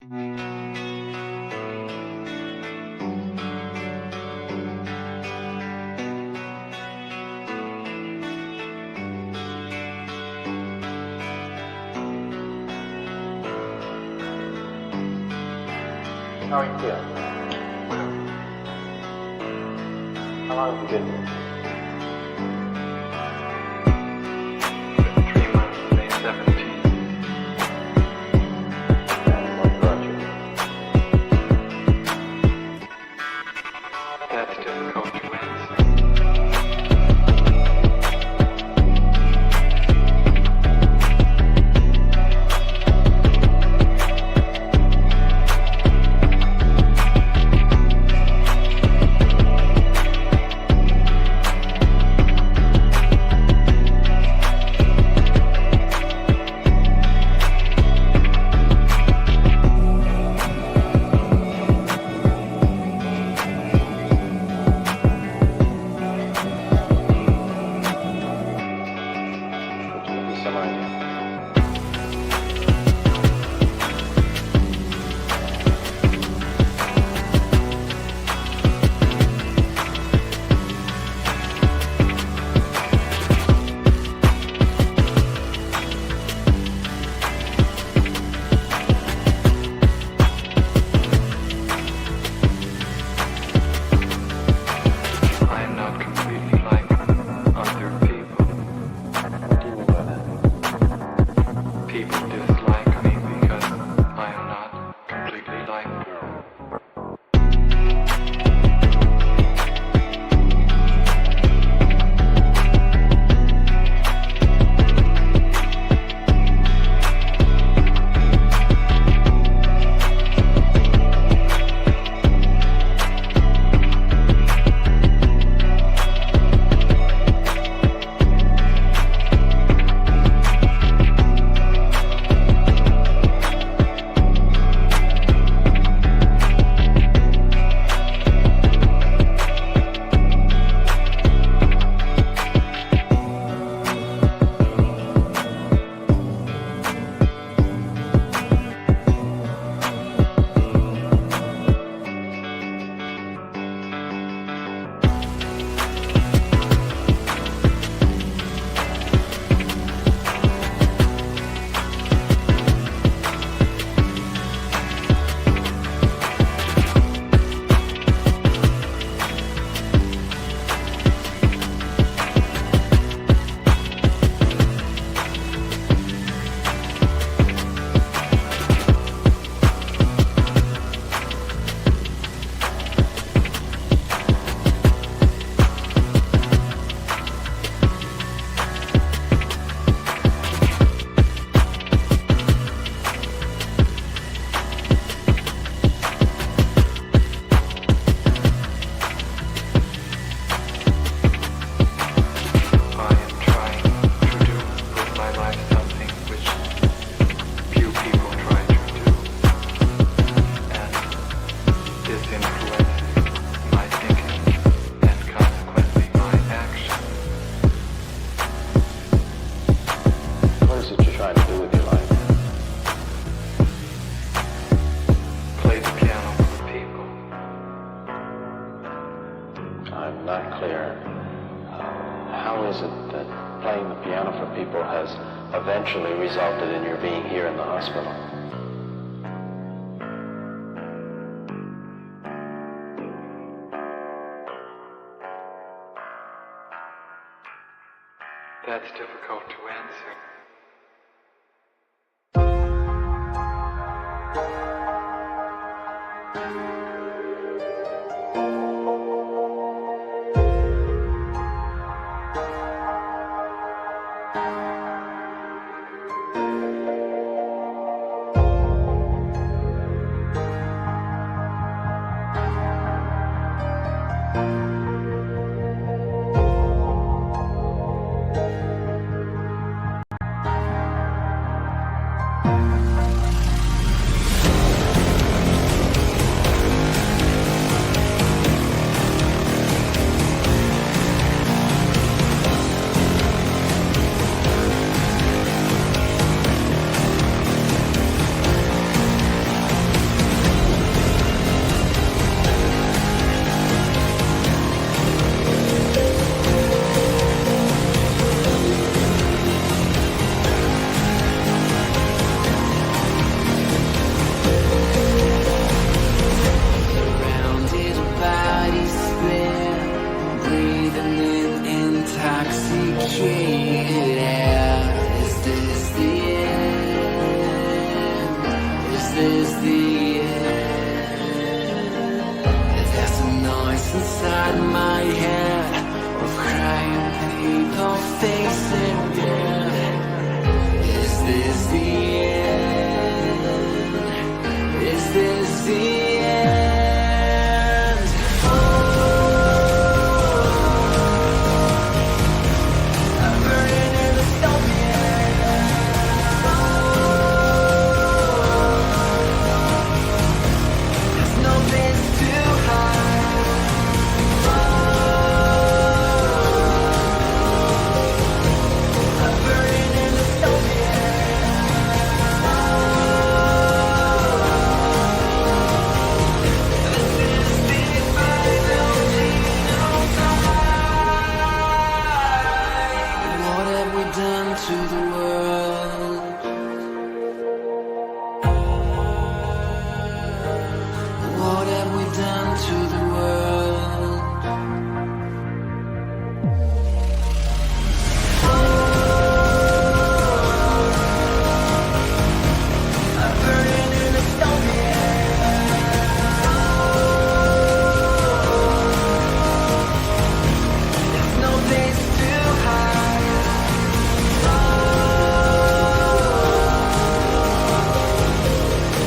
How are you feeling? How long have you been here? 3 months, May 17th. And what brought you? That's difficult to answer. Some idea. I am not completely like other people. What do you mean by that? People dislike me because I am not completely like them. I am trying to do with my life something which few people try to do, and this influences my thinking and consequently my action. What is it you're trying to do with your life? Play the piano for the people. I'm not clear. How is it that playing the piano for people has eventually resulted in your being here in the hospital? That's difficult to answer. is the end. There's a noise inside my head of crying people facing death. Is this the end? Is this the end? I'm burning in the stone. There's no place to hide. I'm burning in the stone. This is the final genocide. What have we done to the world? What have we done to the world? I'm burning in the stone. There's no place to hide.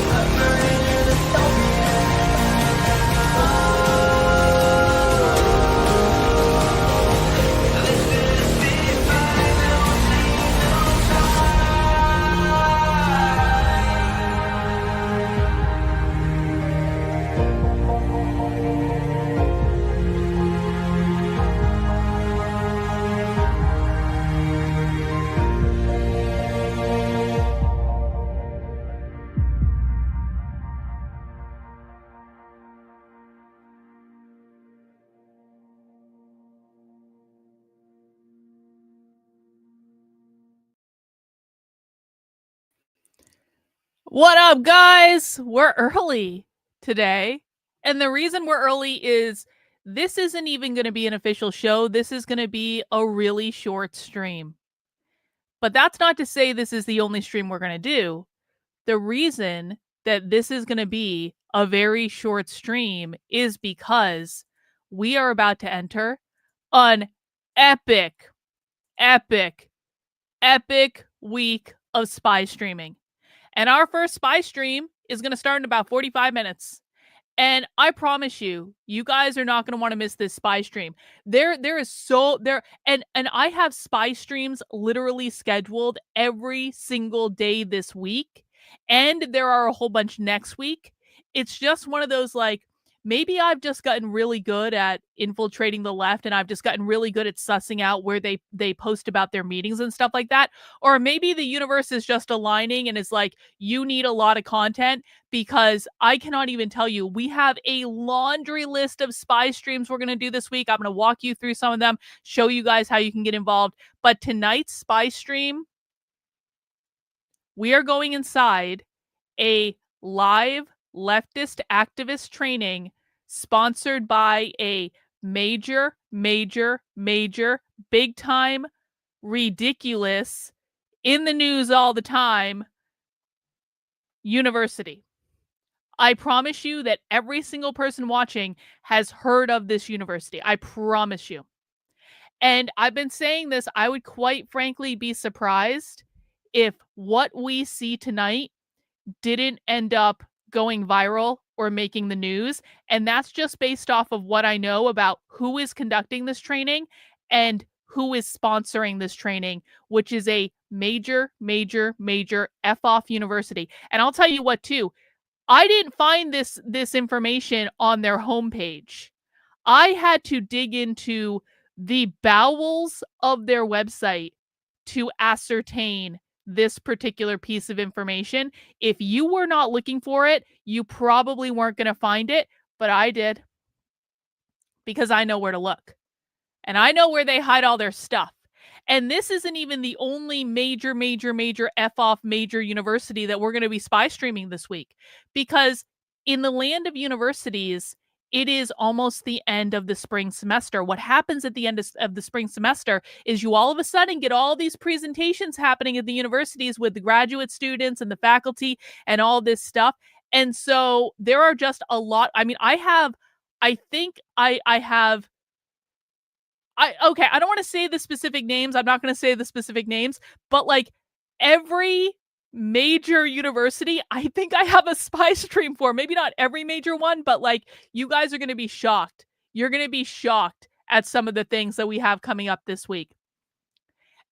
I'm burning in the stone. This is the final What up, guys? We're early today. And the reason we're early is this isn't even going to be an official show. This is going to be a really short stream. But that's not to say this is the only stream we're going to do. The reason that this is going to be a very short stream is because we are about to enter an epic week of spy streaming. And our first spy stream is going to start in about 45 minutes. And I promise you, you guys are not going to want to miss this spy stream. And I have spy streams literally scheduled every single day this week. And there are a whole bunch next week. It's just one of those, like, maybe I've just gotten really good at infiltrating the left and I've just gotten really good at sussing out where they post about their meetings and stuff like that. Or maybe the universe is just aligning and is like, you need a lot of content, because I cannot even tell you. We have a laundry list of spy streams we're going to do this week. I'm going to walk you through some of them, show you guys how you can get involved. But tonight's spy stream, we are going inside a live leftist activist training sponsored by a major, big time, ridiculous, in the news all the time university. I promise you that every single person watching has heard of this university. I promise you. And I've been saying this, I would quite frankly be surprised if what we see tonight didn't end up going viral or making the news. And that's just based off of what I know about who is conducting this training and who is sponsoring this training, which is a major F-off university. And I'll tell you what, too, I didn't find this information on their homepage. I had to dig into the bowels of their website to ascertain this particular piece of information. If you were not looking for it, you probably weren't going to find it, but I did, because I know where to look. And I know where they hide all their stuff. And this isn't even the only major F-off major university that we're going to be spy streaming this week. Because in the land of universities, it is almost the end of the spring semester. What happens at the end of the spring semester is you all of a sudden get all these presentations happening at the universities with the graduate students and the faculty and all this stuff. And so there are just a lot. I mean, I have, I think I have, okay, I don't want to say the specific names. I'm not going to say the specific names, but like every major university, I think I have a spy stream for. Maybe not every major one, but like you guys are going to be shocked. You're going to be shocked at some of the things that we have coming up this week.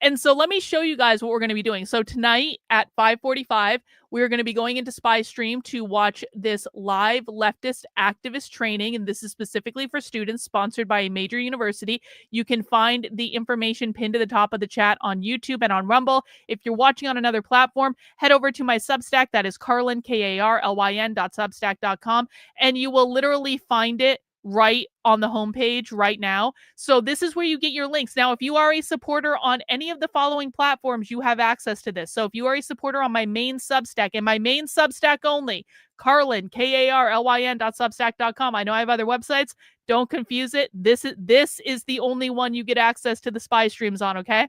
And so let me show you guys what we're going to be doing. So tonight at 5:45, we're going to be going into Spy Stream to watch this live leftist activist training. And this is specifically for students, sponsored by a major university. You can find the information pinned to the top of the chat on YouTube and on Rumble. If you're watching on another platform, head over to my Substack. That is Karlyn, Karlyn.substack.com. And you will literally find it right on the homepage right now. So this is where you get your links. Now, if you are a supporter on any of the following platforms, you have access to this. So if you are a supporter on my main Substack and my main Substack only, Karlyn, Karlyn.substack.com. I know I have other websites. Don't confuse it. This is the only one you get access to the spy streams on, okay?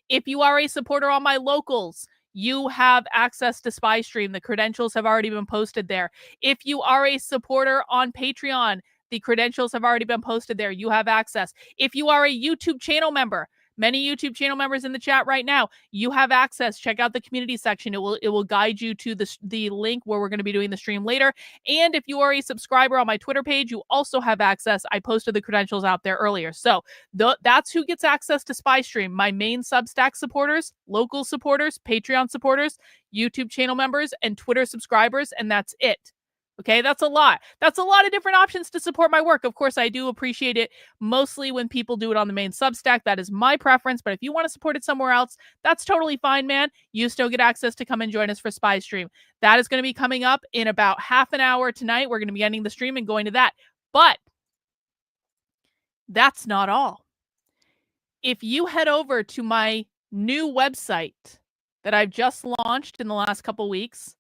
If you are a supporter on my locals, you have access to Spy Stream. The credentials have already been posted there. If you are a supporter on Patreon, the credentials have already been posted there. You have access. If you are a YouTube channel member, many YouTube channel members in the chat right now, you have access. Check out the community section. It will guide you to the link where we're going to be doing the stream later. And if you are a subscriber on my Twitter page, you also have access. I posted the credentials out there earlier. So that's who gets access to Spy Stream. My main Substack supporters, local supporters, Patreon supporters, YouTube channel members, and Twitter subscribers. And that's it. Okay, that's a lot. That's a lot of different options to support my work. Of course, I do appreciate it mostly when people do it on the main Substack. That is my preference. But if you want to support it somewhere else, that's totally fine, man. You still get access to come and join us for Spy Stream. That is going to be coming up in about half an hour tonight. We're going to be ending the stream and going to that. But that's not all. If you head over to my new website that I've just launched in the last couple weeks,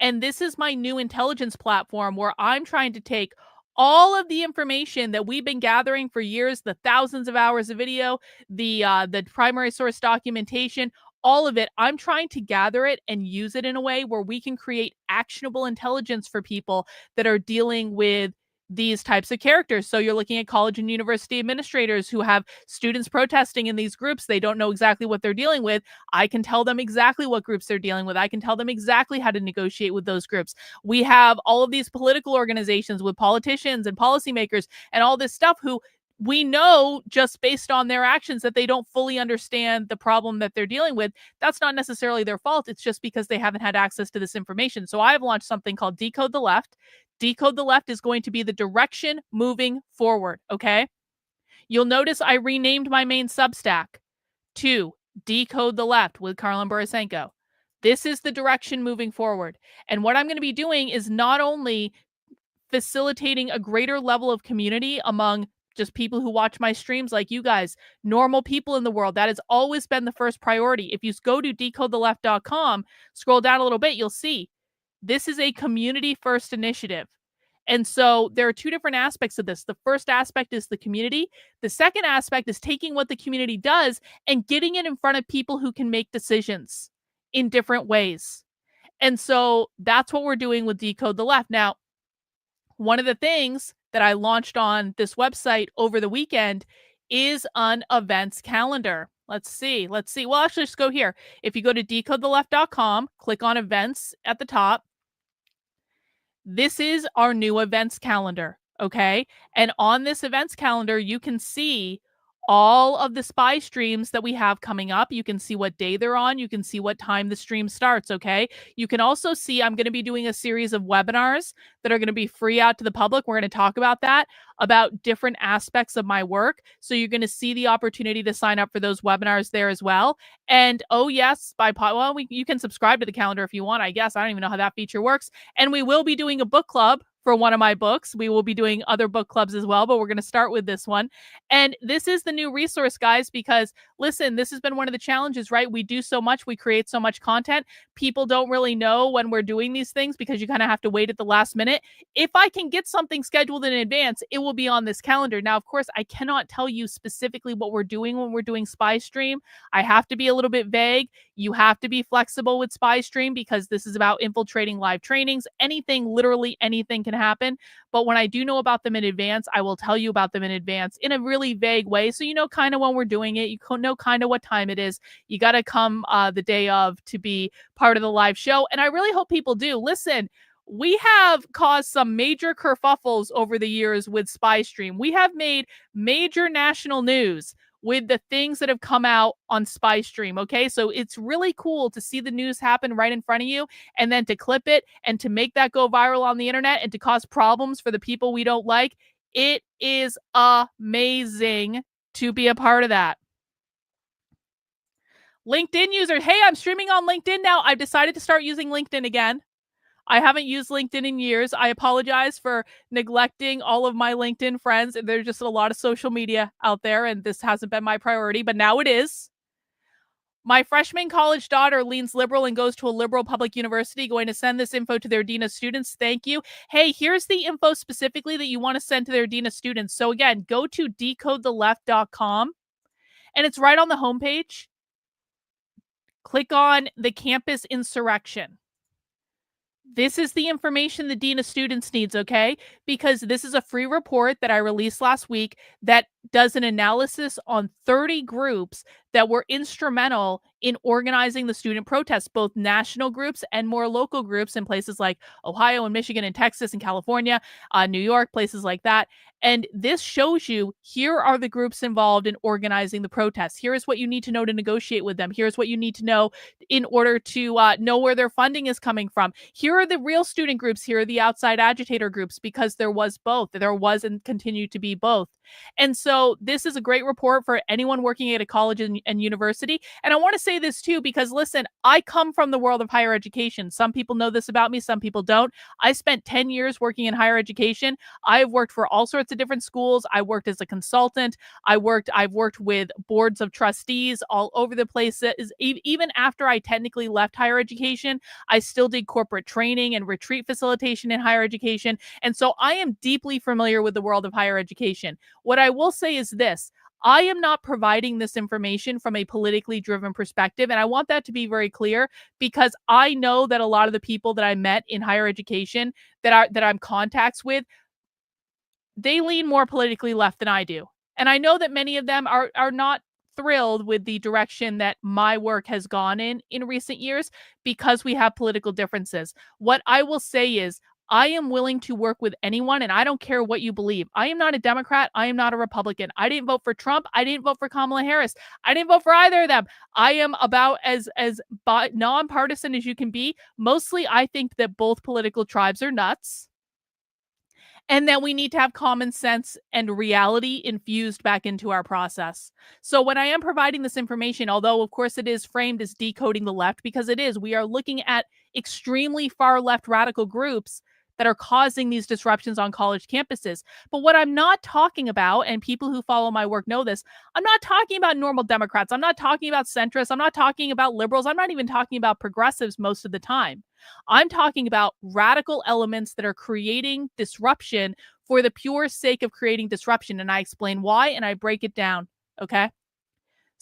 and this is my new intelligence platform where I'm trying to take all of the information that we've been gathering for years, the thousands of hours of video, the primary source documentation, all of it. I'm trying to gather it and use it in a way where we can create actionable intelligence for people that are dealing with these types of characters. So you're looking at college and university administrators who have students protesting in these groups. They don't know exactly what they're dealing with. I can tell them exactly what groups they're dealing with. I can tell them exactly how to negotiate with those groups. We have all of these political organizations with politicians and policymakers and all this stuff who we know just based on their actions that they don't fully understand the problem that they're dealing with. That's not necessarily their fault. It's just because they haven't had access to this information. So I've launched something called Decode the Left. Decode the Left is going to be the direction moving forward, okay? You'll notice I renamed my main Substack to Decode the Left with Karlyn Borysenko. This is the direction moving forward. And what I'm going to be doing is not only facilitating a greater level of community among just people who watch my streams like you guys, normal people in the world. That has always been the first priority. If you go to decodetheleft.com, scroll down a little bit, you'll see this is a community-first initiative. And so there are two different aspects of this. The first aspect is the community. The second aspect is taking what the community does and getting it in front of people who can make decisions in different ways. And so that's what we're doing with Decode the Left. Now, one of the things that I launched on this website over the weekend is an events calendar. Let's see. Well, actually, just go here. If you go to decodetheleft.com, click on events at the top. This is our new events calendar, okay? And on this events calendar, you can see all of the spy streams that we have coming up. You can see what day they're on. You can see what time the stream starts, okay? You can also see I'm going to be doing a series of webinars that are going to be free out to the public. We're going to talk about that, about different aspects of my work. So you're going to see the opportunity to sign up for those webinars there as well. And oh yes, you can subscribe to the calendar if you want, I guess. I don't even know how that feature works. And we will be doing a book club for one of my books. We will be doing other book clubs as well, but we're going to start with this one. And this is the new resource, guys, because listen, this has been one of the challenges, right? We do so much, we create so much content. People don't really know when we're doing these things because you kind of have to wait at the last minute. If I can get something scheduled in advance, it will be on this calendar. Now, of course, I cannot tell you specifically what we're doing when we're doing Spy Stream. I have to be a little bit vague. You have to be flexible with Spy Stream because this is about infiltrating live trainings. Anything, literally anything can happen. But when I do know about them in advance, I will tell you about them in advance in a really vague way. So you know kind of when we're doing it. You know kind of what time it is. You got to come the day of to be part of the live show. And I really hope people do. Listen, we have caused some major kerfuffles over the years with Spy Stream. We have made major national news with the things that have come out on Spy Stream, okay? So it's really cool to see the news happen right in front of you and then to clip it and to make that go viral on the internet and to cause problems for the people we don't like. It is amazing to be a part of that. LinkedIn user, hey, I'm streaming on LinkedIn now. I've decided to start using LinkedIn again. I haven't used LinkedIn in years. I apologize for neglecting all of my LinkedIn friends. There's just a lot of social media out there, and this hasn't been my priority, but now it is. My freshman college daughter leans liberal and goes to a liberal public university. Going to send this info to their dean of students. Thank you. Hey, here's the info specifically that you want to send to their dean of students. So again, go to decodetheleft.com, and it's right on the homepage. Click on the campus insurrection. This is the information the dean of students needs, okay? Because this is a free report that I released last week that does an analysis on 30 groups that were instrumental in organizing the student protests, both national groups and more local groups in places like Ohio and Michigan and Texas and California, New York, places like that. And this shows you, here are the groups involved in organizing the protests. Here is what you need to know to negotiate with them. Here's what you need to know in order to know where their funding is coming from. Here are the real student groups. Here are the outside agitator groups, because there was both. There was and continue to be both. And so this is a great report for anyone working at a college and university. And I want to say this too, because listen, I come from the world of higher education. Some people know this about me, some people don't. I spent 10 years working in higher education. I've worked for all sorts of different schools. I worked as a consultant. I've worked with boards of trustees all over the place. Even after I technically left higher education, I still did corporate training and retreat facilitation in higher education. And so I am deeply familiar with the world of higher education. What I will say is this: I am not providing this information from a politically driven perspective. And I want that to be very clear, because I know that a lot of the people that I met in higher education that I'm contacts with, they lean more politically left than I do. And I know that many of them are not thrilled with the direction that my work has gone in recent years, because we have political differences. What I will say is, I am willing to work with anyone, and I don't care what you believe. I am not a Democrat. I am not a Republican. I didn't vote for Trump. I didn't vote for Kamala Harris. I didn't vote for either of them. I am about as nonpartisan as you can be. Mostly, I think that both political tribes are nuts, and that we need to have common sense and reality infused back into our process. So when I am providing this information, although of course it is framed as decoding the left, because it is, we are looking at extremely far left radical groups that are causing these disruptions on college campuses. But what I'm not talking about, and people who follow my work know this, I'm not talking about normal Democrats. I'm not talking about centrists. I'm not talking about liberals. I'm not even talking about progressives most of the time. I'm talking about radical elements that are creating disruption for the pure sake of creating disruption. And I explain why, and I break it down. Okay.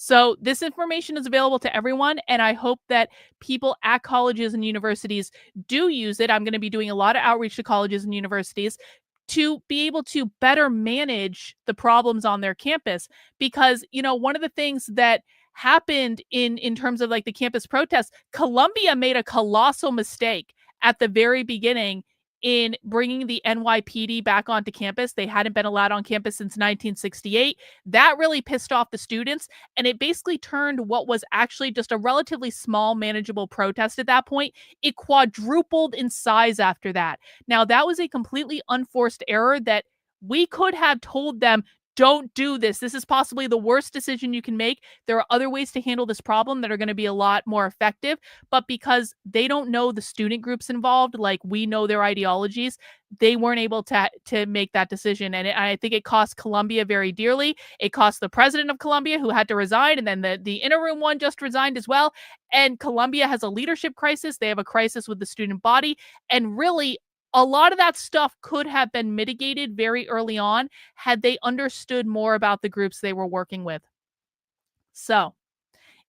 So this information is available to everyone, and I hope that people at colleges and universities do use it. I'm going to be doing a lot of outreach to colleges and universities to be able to better manage the problems on their campus. Because, you know, one of the things that happened in terms of like the campus protests, Columbia made a colossal mistake at the very beginning in bringing the NYPD back onto campus. They hadn't been allowed on campus since 1968. That really pissed off the students, and it basically turned what was actually just a relatively small, manageable protest at that point. It quadrupled in size after that. Now, that was a completely unforced error that we could have told them, don't do this. This is possibly the worst decision you can make. There are other ways to handle this problem that are going to be a lot more effective. But because they don't know the student groups involved, like we know their ideologies, they weren't able to make that decision. And I think it cost Columbia very dearly. It cost the president of Columbia, who had to resign, and then the interim one just resigned as well. And Columbia has a leadership crisis. They have a crisis with the student body. And really, a lot of that stuff could have been mitigated very early on had they understood more about the groups they were working with. So,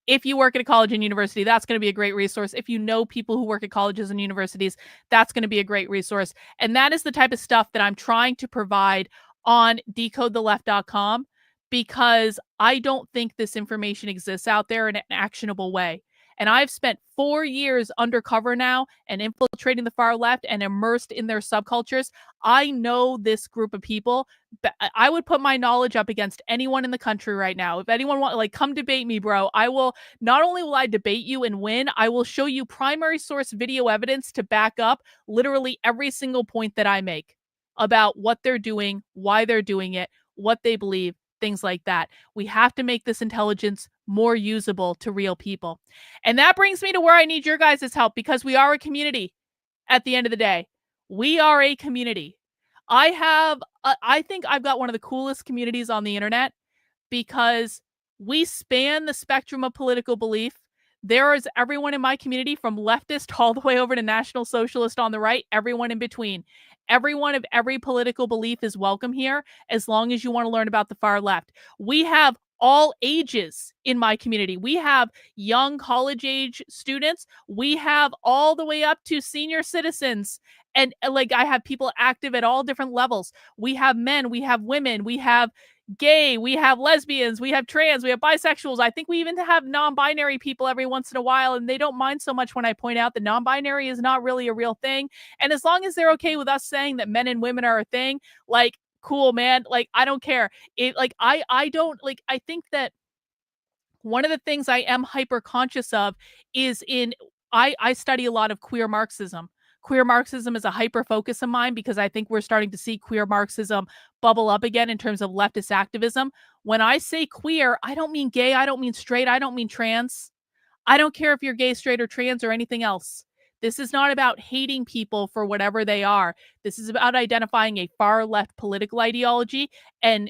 if you work at a college and university, that's going to be a great resource. If you know people who work at colleges and universities, that's going to be a great resource. And that is the type of stuff that I'm trying to provide on decodetheleft.com, because I don't think this information exists out there in an actionable way. And I've spent 4 years undercover now and infiltrating the far left and immersed in their subcultures. I know this group of people. I would put my knowledge up against anyone in the country right now. If anyone wants, like, come debate me, bro. I will, not only will I debate you and win, I will show you primary source video evidence to back up literally every single point that I make about what they're doing, why they're doing it, what they believe, things like that. We have to make this intelligence more usable to real people. And that brings me to where I need your guys' help, because we are a community at the end of the day. We are a community. I think I've got one of the coolest communities on the internet, because we span the spectrum of political belief. There is everyone in my community, from leftist all the way over to national socialist on the right, everyone in between. Everyone of every political belief is welcome here, as long as you want to learn about the far left. We have all ages in my community. We have young college age students. We have all the way up to senior citizens. And like, I have people active at all different levels. We have men, we have women, we have gay, we have lesbians, we have trans, we have bisexuals. I think we even have non-binary people every once in a while, and they don't mind so much when I point out that non-binary is not really a real thing. And as long as they're okay with us saying that men and women are a thing, like, cool, man. Like, I don't care. It, like, I don't, like, I think that one of the things I am hyper conscious of is I study a lot of queer Marxism. Queer Marxism is a hyper focus of mine, because I think we're starting to see queer Marxism bubble up again in terms of leftist activism. When I say queer, I don't mean gay, I don't mean straight, I don't mean trans. I don't care if you're gay, straight, or trans, or anything else. This is not about hating people for whatever they are. This is about identifying a far left political ideology and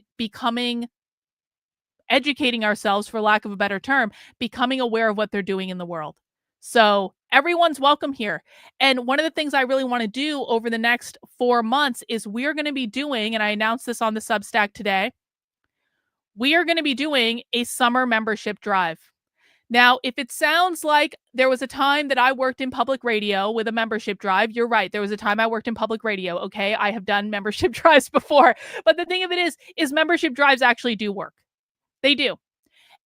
educating ourselves, for lack of a better term, becoming aware of what they're doing in the world. So everyone's welcome here. And one of the things I really want to do over the next 4 months is we're going to be doing, and I announced this on the Substack today, we are going to be doing a summer membership drive. Now, if it sounds like there was a time that I worked in public radio with a membership drive, you're right. There was a time I worked in public radio. Okay, I have done membership drives before. But the thing of it is membership drives actually do work. They do.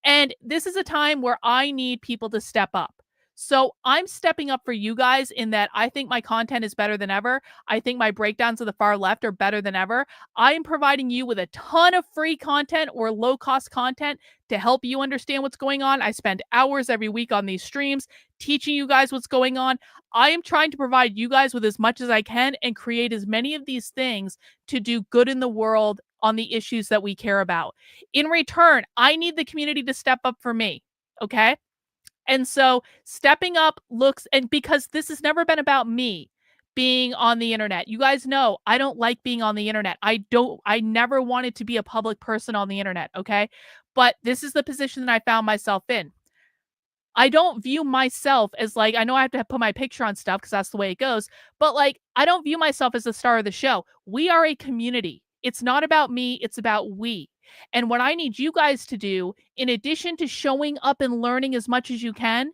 And this is a time where I need people to step up. So I'm stepping up for you guys in that I think my content is better than ever. I think my breakdowns of the far left are better than ever. I am providing you with a ton of free content or low-cost content to help you understand what's going on. I spend hours every week on these streams teaching you guys what's going on. I am trying to provide you guys with as much as I can and create as many of these things to do good in the world on the issues that we care about. In return, I need the community to step up for me, okay? And so stepping up looks, and because this has never been about me being on the internet. You guys know I don't like being on the internet. I never wanted to be a public person on the internet, okay? But this is the position that I found myself in. I don't view myself as, like, I know I have to put my picture on stuff because that's the way it goes, but, like, I don't view myself as the star of the show. We are a community. It's not about me, it's about we. And what I need you guys to do, in addition to showing up and learning as much as you can,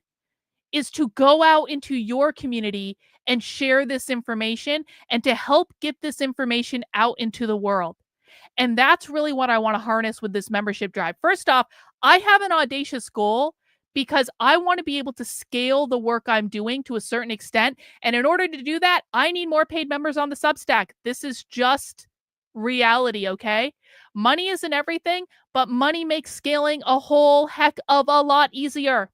is to go out into your community and share this information and to help get this information out into the world. And that's really what I want to harness with this membership drive. First off, I have an audacious goal because I want to be able to scale the work I'm doing to a certain extent. And in order to do that, I need more paid members on the Substack. This is just reality, okay? Money isn't everything, but money makes scaling a whole heck of a lot easier.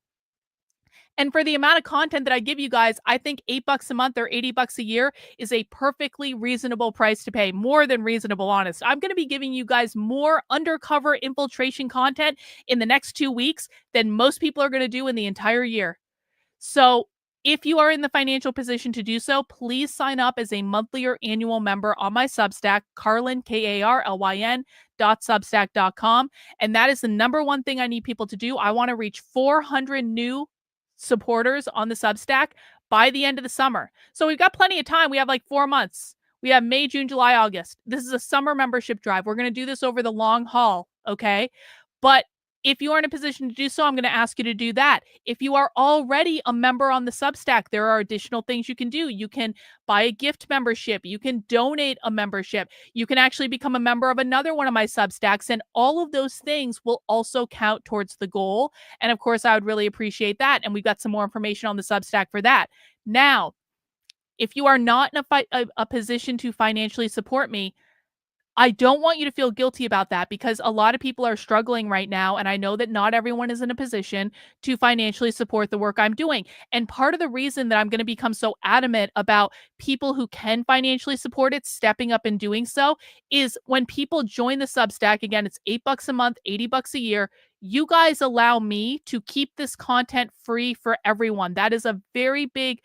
And for the amount of content that I give you guys, I think $8 a month or $80 a year is a perfectly reasonable price to pay. More than reasonable, honest. I'm going to be giving you guys more undercover infiltration content in the next 2 weeks than most people are going to do in the entire year. So if you are in the financial position to do so, please sign up as a monthly or annual member on my Substack, Karlyn, Karlyn, .substack.com. And that is the number one thing I need people to do. I want to reach 400 new supporters on the Substack by the end of the summer. So we've got plenty of time. We have like 4 months. We have May, June, July, August. This is a summer membership drive. We're going to do this over the long haul, okay? But if you are in a position to do so, I'm going to ask you to do that. If you are already a member on the Substack, there are additional things you can do. You can buy a gift membership. You can donate a membership. You can actually become a member of another one of my Substacks. And all of those things will also count towards the goal. And of course, I would really appreciate that. And we've got some more information on the Substack for that. Now, if you are not in a position to financially support me, I don't want you to feel guilty about that, because a lot of people are struggling right now. And I know that not everyone is in a position to financially support the work I'm doing. And part of the reason that I'm going to become so adamant about people who can financially support it stepping up and doing so is when people join the Substack, again, it's $8 a month, $80 a year. You guys allow me to keep this content free for everyone. That is a very big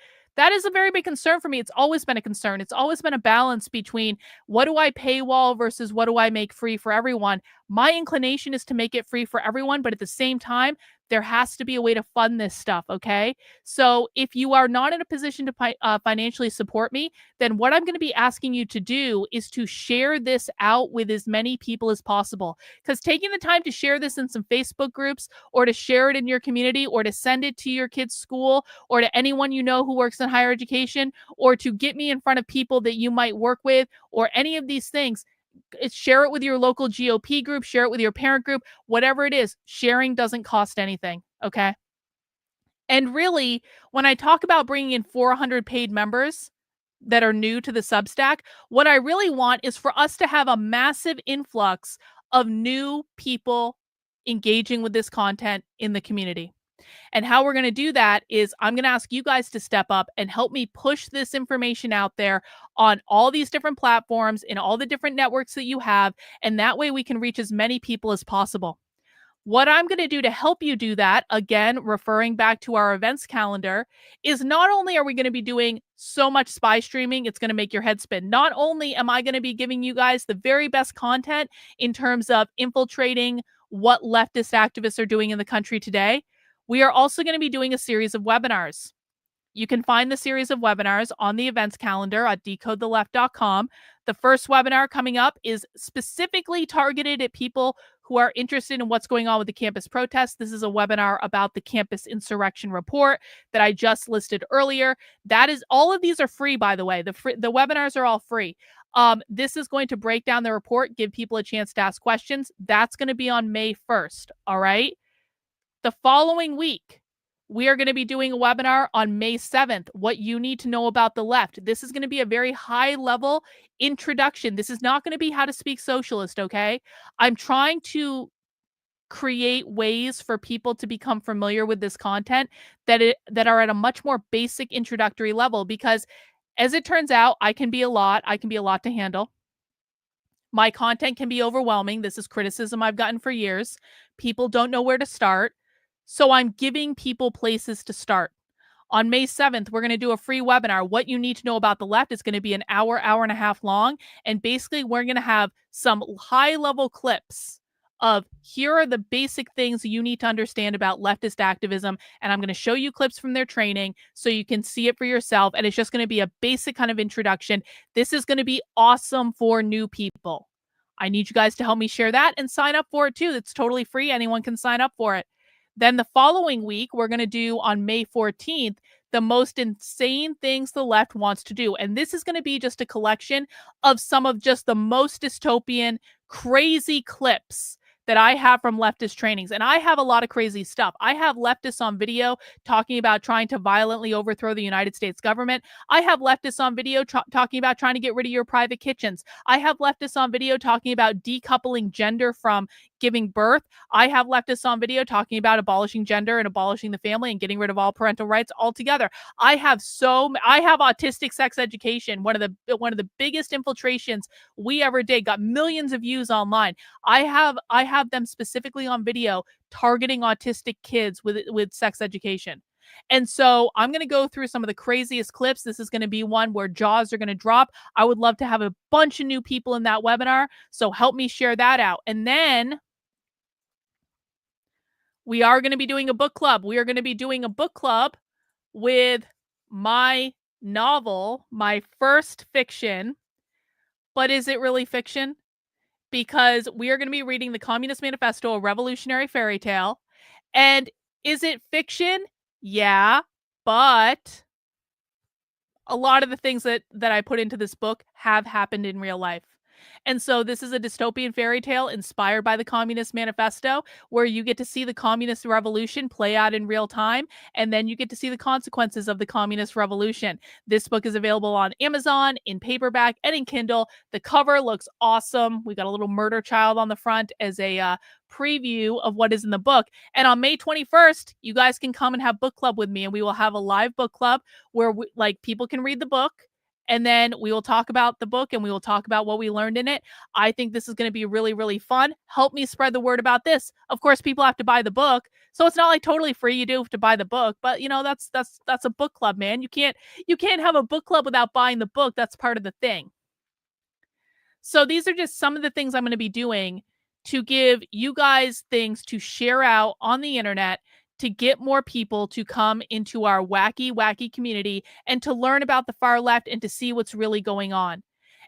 concern for me. It's always been a concern. It's always been a balance between what do I paywall versus what do I make free for everyone. My inclination is to make it free for everyone, but at the same time, there has to be a way to fund this stuff, okay? So if you are not in a position to financially support me, then what I'm going to be asking you to do is to share this out with as many people as possible. Because taking the time to share this in some Facebook groups, or to share it in your community, or to send it to your kid's school, or to anyone you know who works in higher education, or to get me in front of people that you might work with, or any of these things, share it with your local GOP group, share it with your parent group, whatever it is. Sharing doesn't cost anything, okay? And really, when I talk about bringing in 400 paid members that are new to the Substack, what I really want is for us to have a massive influx of new people engaging with this content in the community. And how we're going to do that is I'm going to ask you guys to step up and help me push this information out there on all these different platforms, in all the different networks that you have. And that way we can reach as many people as possible. What I'm going to do to help you do that, again, referring back to our events calendar, is not only are we going to be doing so much spy streaming, it's going to make your head spin. Not only am I going to be giving you guys the very best content in terms of infiltrating what leftist activists are doing in the country today, we are also going to be doing a series of webinars. You can find the series of webinars on the events calendar at decodetheleft.com. The first webinar coming up is specifically targeted at people who are interested in what's going on with the campus protests. This is a webinar about the campus insurrection report that I just listed earlier. All of these are free, by the way. The webinars are all free. This is going to break down the report, give people a chance to ask questions. That's going to be on May 1st. All right. The following week, we are going to be doing a webinar on May 7th, what you need to know about the left. This is going to be a very high-level introduction. This is not going to be how to speak socialist, okay? I'm trying to create ways for people to become familiar with this content that are at a much more basic introductory level, because as it turns out, I can be a lot to handle. My content can be overwhelming. This is criticism I've gotten for years. People don't know where to start. So I'm giving people places to start. On May 7th, we're going to do a free webinar. What you need to know about the left is going to be an hour and a half long. And basically, we're going to have some high-level clips of here are the basic things you need to understand about leftist activism. And I'm going to show you clips from their training so you can see it for yourself. And it's just going to be a basic kind of introduction. This is going to be awesome for new people. I need you guys to help me share that and sign up for it too. It's totally free. Anyone can sign up for it. Then the following week, we're going to do on May 14th, the most insane things the left wants to do. And this is going to be just a collection of some of just the most dystopian, crazy clips that I have from leftist trainings. And I have a lot of crazy stuff. I have leftists on video talking about trying to violently overthrow the United States government. I have leftists on video talking about trying to get rid of your private kitchens. I have leftists on video talking about decoupling gender from giving birth. I have leftists on video talking about abolishing gender and abolishing the family and getting rid of all parental rights altogether. I have autistic sex education, one of the biggest infiltrations we ever did, got millions of views online. I have them specifically on video targeting autistic kids with sex education. And so I'm going to go through some of the craziest clips. This is going to be one where jaws are going to drop. I would love to have a bunch of new people in that webinar, so help me share that out. And then we are going to be doing a book club. We are going to be doing a book club with my novel, my first fiction. But is it really fiction? Because we are going to be reading the Communist Manifesto, a revolutionary fairy tale. And is it fiction? Yeah, but a lot of the things that I put into this book have happened in real life. And so this is a dystopian fairy tale inspired by the Communist Manifesto, where you get to see the communist revolution play out in real time, and then you get to see the consequences of the communist revolution. This book is available on Amazon, in paperback, and in Kindle. The cover looks awesome. We got a little murder child on the front as a preview of what is in the book. And on May 21st, you guys can come and have book club with me, and we will have a live book club where people can read the book. And then we will talk about the book and we will talk about what we learned in it. I think this is going to be really, really fun. Help me spread the word about this. Of course, people have to buy the book. So it's not like totally free. You do have to buy the book, but that's a book club, man. You can't have a book club without buying the book. That's part of the thing. So these are just some of the things I'm going to be doing to give you guys things to share out on the internet, to get more people to come into our wacky, wacky community and to learn about the far left and to see what's really going on.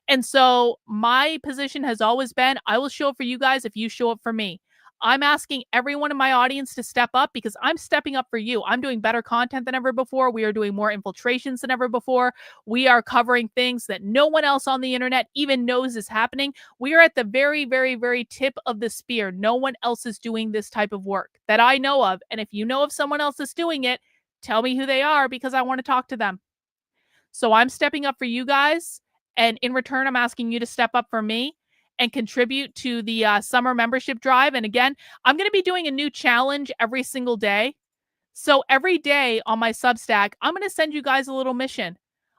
And so my position has always been, I will show up for you guys if you show up for me. I'm asking everyone in my audience to step up because I'm stepping up for you. I'm doing better content than ever before. We are doing more infiltrations than ever before. We are covering things that no one else on the internet even knows is happening. We are at the very, very, very tip of the spear. No one else is doing this type of work that I know of. And if you know of someone else that's doing it, tell me who they are because I want to talk to them. So I'm stepping up for you guys. And in return, I'm asking you to step up for me and contribute to the summer membership drive. And again, I'm going to be doing a new challenge every single day. So every day on my Substack, I'm going to send you guys a little mission.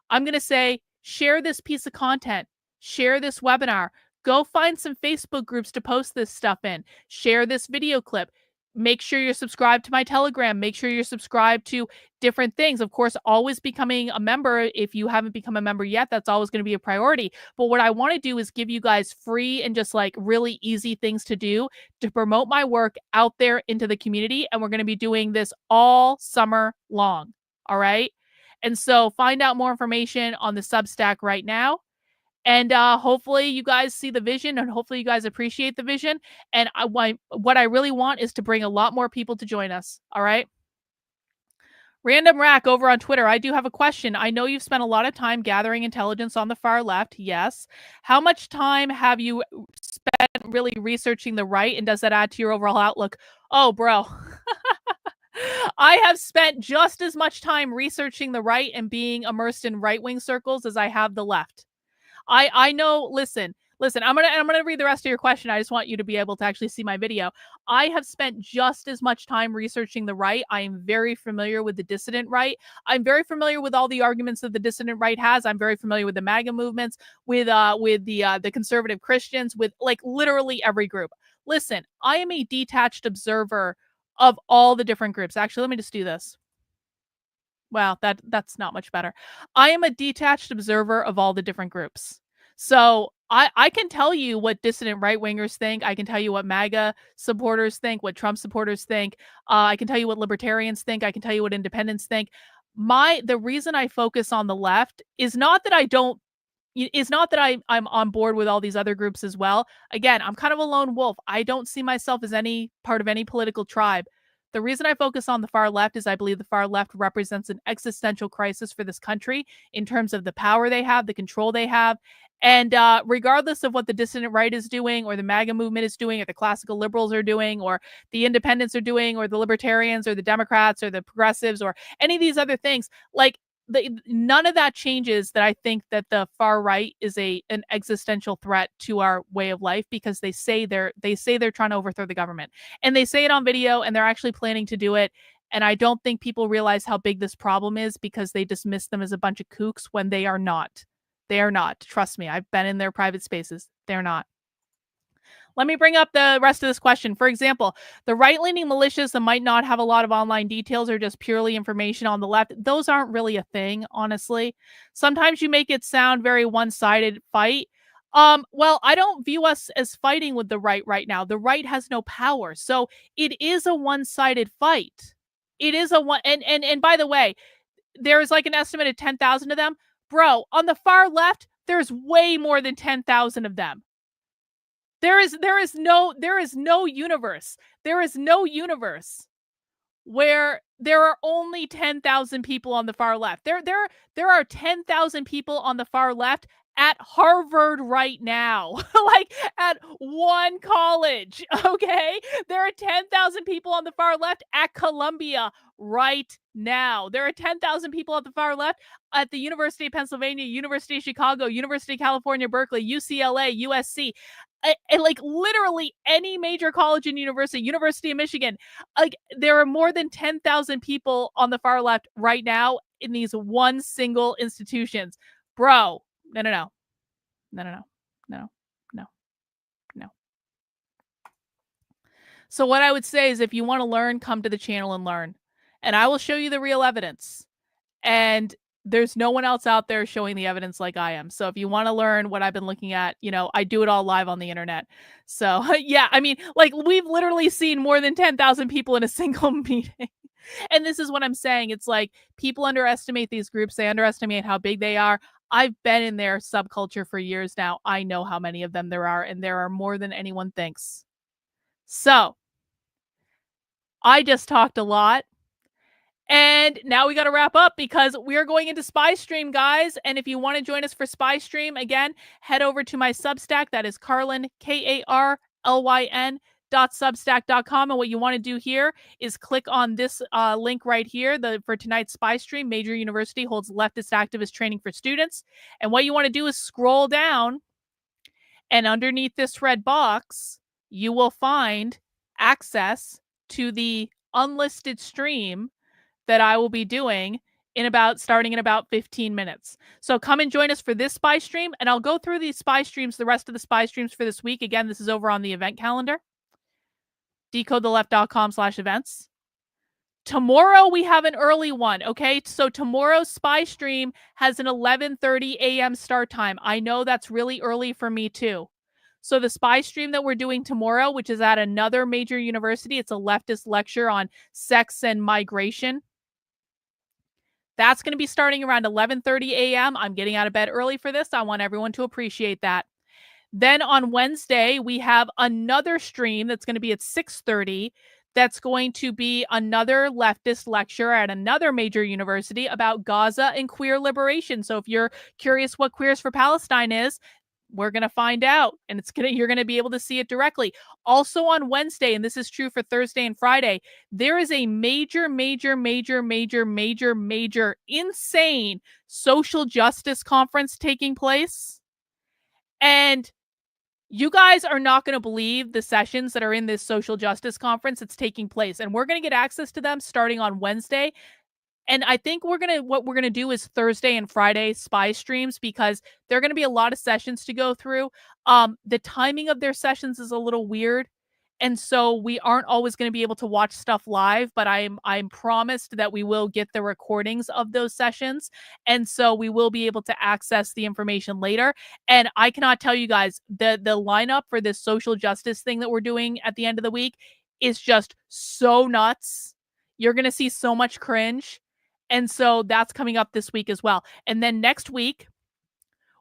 I'm going to say, share this piece of content, share this webinar, go find some Facebook groups to post this stuff in, share this video clip. Make sure you're subscribed to my Telegram. Make sure you're subscribed to different things. Of course, always becoming a member. If you haven't become a member yet, that's always going to be a priority. But what I want to do is give you guys free and just like really easy things to do to promote my work out there into the community. And we're going to be doing this all summer long. All right. And so find out more information on the Substack right now. And hopefully you guys see the vision and hopefully you guys appreciate the vision. And what I really want is to bring a lot more people to join us. All right. Random Rack over on Twitter. I do have a question. I know you've spent a lot of time gathering intelligence on the far left. Yes. How much time have you spent really researching the right? And does that add to your overall outlook? Oh, bro. I have spent just as much time researching the right and being immersed in right-wing circles as I have the left. I know, listen, I'm gonna read the rest of your question. I just want you to be able to actually see my video. I have spent just as much time researching the right. I am very familiar with the dissident right. I'm very familiar with all the arguments that the dissident right has. I'm very familiar with the MAGA movements, with the conservative Christians, with like literally every group. Listen, I am a detached observer of all the different groups. Actually, let me just do this. Wow, that's not much better. I am a detached observer of all the different groups. So I can tell you what dissident right-wingers think. I can tell you what MAGA supporters think, what Trump supporters think. I can tell you what libertarians think. I can tell you what independents think. The reason I focus on the left is not that I'm on board with all these other groups as well. Again, I'm kind of a lone wolf. I don't see myself as any part of any political tribe. The reason I focus on the far left is I believe the far left represents an existential crisis for this country in terms of the power they have, the control they have. And regardless of what the dissident right is doing or the MAGA movement is doing or the classical liberals are doing or the independents are doing or the libertarians or the Democrats or the progressives or any of these other things, like none of that changes that I think that the far right is an existential threat to our way of life, because they say they're trying to overthrow the government, and they say it on video, and they're actually planning to do it. And I don't think people realize how big this problem is, because they dismiss them as a bunch of kooks when they are not. They are not. Trust me, I've been in their private spaces. They're not. Let me bring up the rest of this question. For example, the right-leaning militias that might not have a lot of online details or just purely information on the left, those aren't really a thing, honestly. Sometimes you make it sound very one-sided fight. Well, I don't view us as fighting with the right now. The right has no power. So it is a one-sided fight. It is a one, and by the way, there's like an estimate of 10,000 of them. Bro, on the far left, there's way more than 10,000 of them. There is no universe. There is no universe where there are only 10,000 people on the far left. There are 10,000 people on the far left at Harvard right now, like at one college, okay? There are 10,000 people on the far left at Columbia right now. There are 10,000 people at the far left at the University of Pennsylvania, University of Chicago, University of California, Berkeley, UCLA, USC. Like literally any major college and University of Michigan. Like there are more than 10,000 people on the far left right now in these one single institutions. Bro, no. So what I would say is, if you want to learn, come to the channel and learn. And I will show you the real evidence. And there's no one else out there showing the evidence like I am. So if you want to learn what I've been looking at, I do it all live on the internet. So yeah, I mean, like we've literally seen more than 10,000 people in a single meeting. And this is what I'm saying. It's like people underestimate these groups. They underestimate how big they are. I've been in their subculture for years now. I know how many of them there are, and there are more than anyone thinks. So I just talked a lot. And now we got to wrap up, because we're going into Spy Stream, guys. And if you want to join us for Spy Stream, again, head over to my Substack. That is Karlyn, KARLYN.substack.com. And what you want to do here is click on this link right here for tonight's Spy Stream. Major university holds leftist activist training for students. And what you want to do is scroll down, and underneath this red box, you will find access to the unlisted stream that I will be doing starting in about 15 minutes. So come and join us for this Spy Stream, and I'll go through these Spy Streams, the rest of the Spy Streams for this week. Again, this is over on the event calendar, decodetheleft.com/events. Tomorrow we have an early one, okay? So tomorrow's Spy Stream has an 11:30 a.m. start time. I know that's really early for me too. So the Spy Stream that we're doing tomorrow, which is at another major university, it's a leftist lecture on sex and migration. That's going to be starting around 11:30 a.m. I'm getting out of bed early for this. I want everyone to appreciate that. Then on Wednesday, we have another stream that's going to be at 6:30. That's going to be another leftist lecture at another major university about Gaza and queer liberation. So if you're curious what Queers for Palestine is, we're going to find out, and you're going to be able to see it directly. Also on Wednesday, and this is true for Thursday and Friday, there is a major, insane social justice conference taking place. And you guys are not going to believe the sessions that are in this social justice conference that's taking place. And we're going to get access to them starting on Wednesday. And I think what we're gonna do is Thursday and Friday Spy Streams, because there are gonna be a lot of sessions to go through. The timing of their sessions is a little weird, and so we aren't always gonna be able to watch stuff live. But I'm promised that we will get the recordings of those sessions, and so we will be able to access the information later. And I cannot tell you guys, the lineup for this social justice thing that we're doing at the end of the week is just so nuts. You're gonna see so much cringe. And so that's coming up this week as well. And then next week,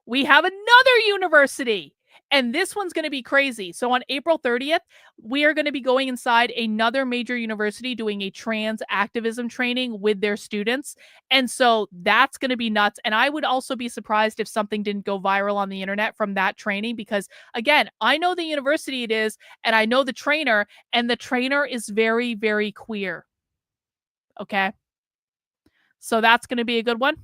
we have another university. And this one's going to be crazy. So on April 30th, we are going to be going inside another major university doing a trans activism training with their students. And so that's going to be nuts. And I would also be surprised if something didn't go viral on the internet from that training, because again, I know the university it is, and I know the trainer, and the trainer is very, very queer. Okay. So that's going to be a good one.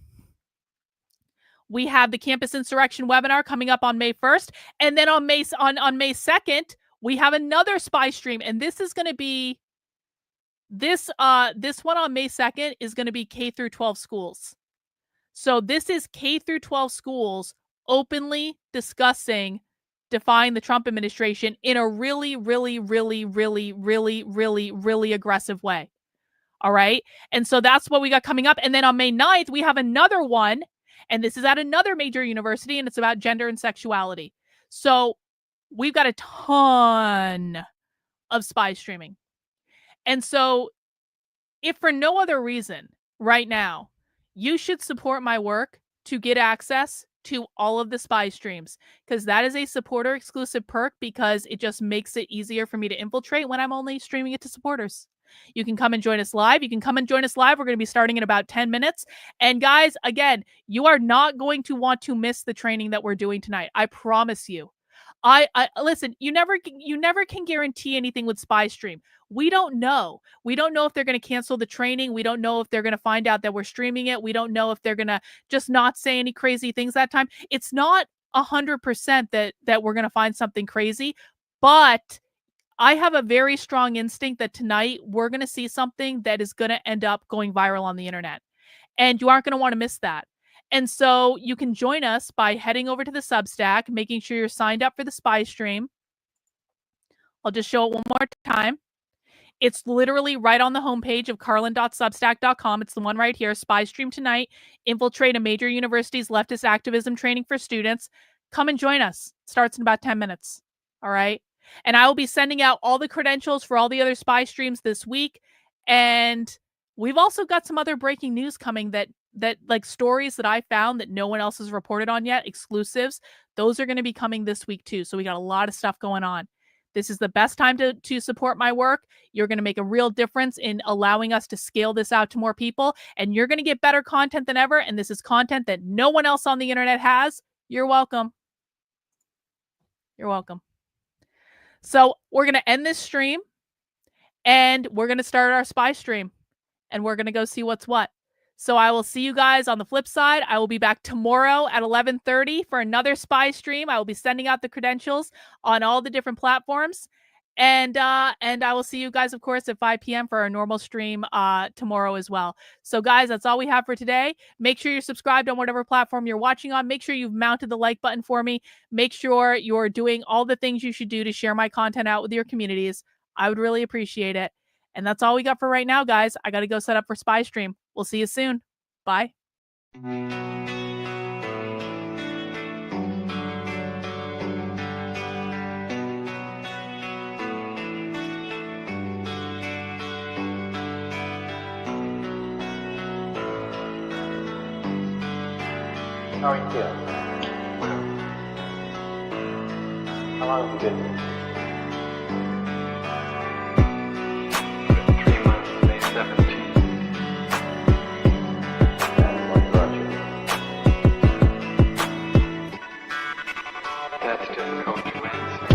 we have the Campus Insurrection webinar coming up on May 1st. And then on May 2nd, we have another spy stream. And this is going to be, this one on May 2nd is going to be K through 12 schools. So this is K through 12 schools openly discussing defying the Trump administration in a really, really, really, really, really, really, really aggressive way. All right. And so that's what we got coming up. And then on May 9th, we have another one. And this is at another major university, and it's about gender and sexuality. So we've got a ton of spy streaming. And so if for no other reason right now, you should support my work to get access to all of the spy streams, because that is a supporter exclusive perk, because it just makes it easier for me to infiltrate when I'm only streaming it to supporters. You can come and join us live. We're going to be starting in about 10 minutes. And guys, again, you are not going to want to miss the training that we're doing tonight. I promise you. I listen, you never can guarantee anything with SpyStream. We don't know. We don't know if they're going to cancel the training. We don't know if they're going to find out that we're streaming it. We don't know if they're going to just not say any crazy things that time. It's not 100% that we're going to find something crazy, but I have a very strong instinct that tonight we're going to see something that is going to end up going viral on the internet. And you aren't going to want to miss that. And so you can join us by heading over to the Substack, making sure you're signed up for the spy stream. I'll just show it one more time. It's literally right on the homepage of karlyn.substack.com. It's the one right here. Spy stream tonight. Infiltrate a major university's leftist activism training for students. Come and join us. Starts in about 10 minutes. All right. And I will be sending out all the credentials for all the other spy streams this week. And we've also got some other breaking news coming that like stories that I found that no one else has reported on yet, exclusives. Those are going to be coming this week too. So we got a lot of stuff going on. This is the best time to support my work. You're going to make a real difference in allowing us to scale this out to more people. And you're going to get better content than ever. And this is content that no one else on the internet has. You're welcome. You're welcome. So we're going to end this stream and we're going to start our spy stream and we're going to go see what's what. So I will see you guys on the flip side. I will be back tomorrow at 11:30 for another spy stream. I will be sending out the credentials on all the different platforms. And I will see you guys, of course, at 5 p.m. for our normal stream tomorrow as well. So guys, that's all we have for today. Make sure you're subscribed on whatever platform you're watching on. Make sure you've mounted the like button for me. Make sure you're doing all the things you should do to share my content out with your communities. I would really appreciate it. And that's all we got for right now, guys. I got to go set up for spy stream. We'll see you soon. Bye. How are you feeling? How long have you been here? 3 months, May 17th. And what brought you? That's difficult to answer.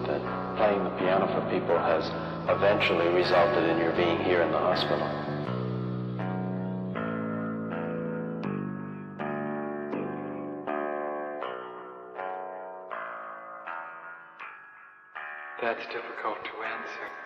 that playing the piano for people has eventually resulted in your being here in the hospital? That's difficult to answer.